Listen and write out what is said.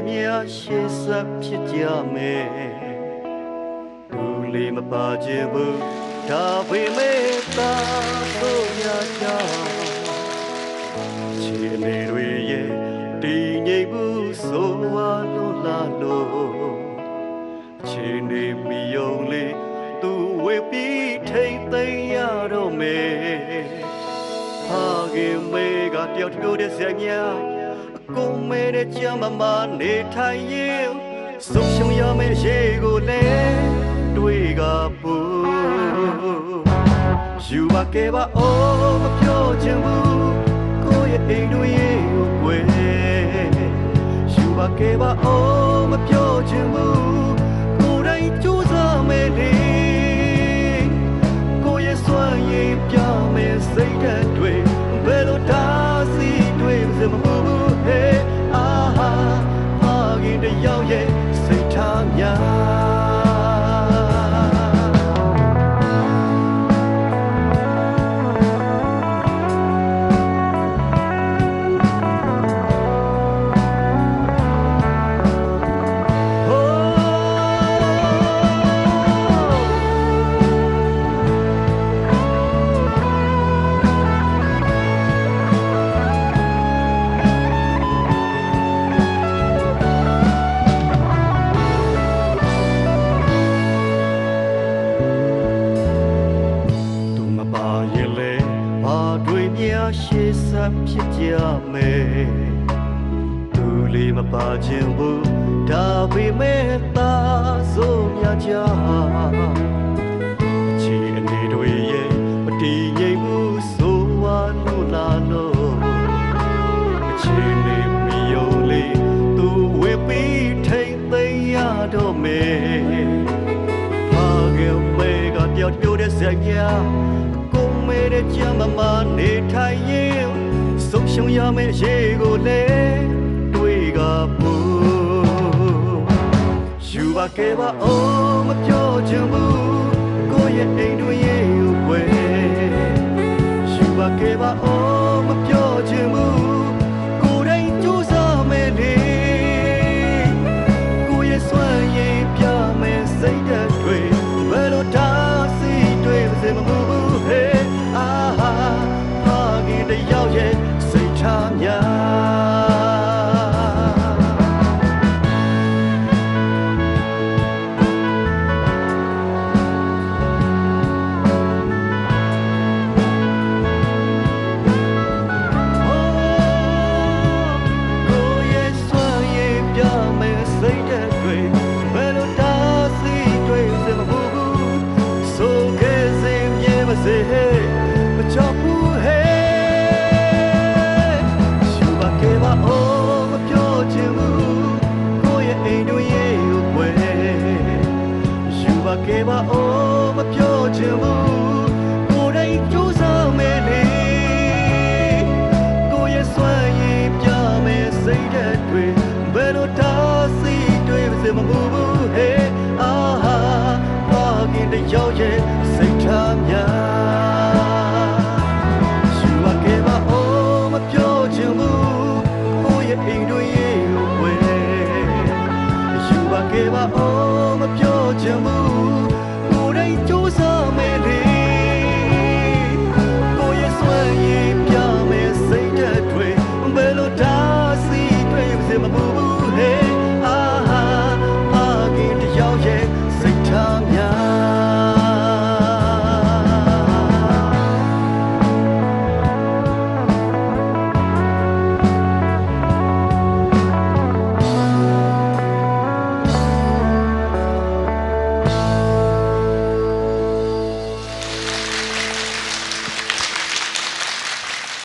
များရှေ့ဆက်ဖြစ်ကြမယ်သူလေးမပါခြင်းဘူးဒါပေမဲ့သာတို့ရကြခြေနေတွေရဲ့တည်ငြိမ်ဘူးဆိုဝါလို့လာလို့ခြေနေမီယုံလေးသူဝေပြီးထိတ်သိမ်းရတော့မယ်ဟာကင်မေကတယောက်တစ်တဲ့ဆက်များကိုမဲတဲ့ကြမ်းမနေထိုင်ရင်ဆုံးရှုံးရမယ့်ရေကိုလည်းတွေ့ကဖို့ယူပါခဲ့ပါအိုးမပြောချင်ဘူးကိုရဲ့အိမ်တို့ရဲ့ကိုယ်ယူပါခဲ့ပါအိုးမပြောချင်ဘူးကိုယ်တိုင်ကြိုးစားမယ်လေကိုရဲ့စွမ်းရည်ပြမယ်စိတ်ဓာတ်တွေဘယ်လိုတားဆီးတွေစမဘူးအာဟာဟာကင်တယောက်ရဲ့စိတ်ထားရှေ့ဆက်ဖြစ်ကြမယ်သူလေးမပါခြင်းဘူးဒါပေမဲ့သာဆိုမြကြချီအနေတွေရဲ့မတည်ငြိမ်ဘူးဆိုဝါလို့လာလို့အချင်းလေးမီယုံလေးသူဝေပြီးထိတ်သိမ်းရတော့မယ်ဟာကဲမေကတယောက်ပြောတဲ့စကားမဲတဲ့ကြမ်းမနေထိုင်ရင်ဆုံးရှုံးရမယ့်ရေကိုလည်းတွေ့ကဖို့ယူပါခဲ့ပါအိုးမပြောချင်ဘူးကိုရဲ့အိမ်တို့ရဲ့ဝဲယူပါခဲ့ပါအိုးမပြောချင်ဘူးကိုယ်တိုင်ကြိုးစားမယ်လေကိုရဲ့စွမ်းရည်ပြမယ်စိတ်ဓာတ်တွေဘယ်လိုတားဆီးတွေစမမှုဘူးဟဲ့တယောက်ရဲ့စိတ်ထားque va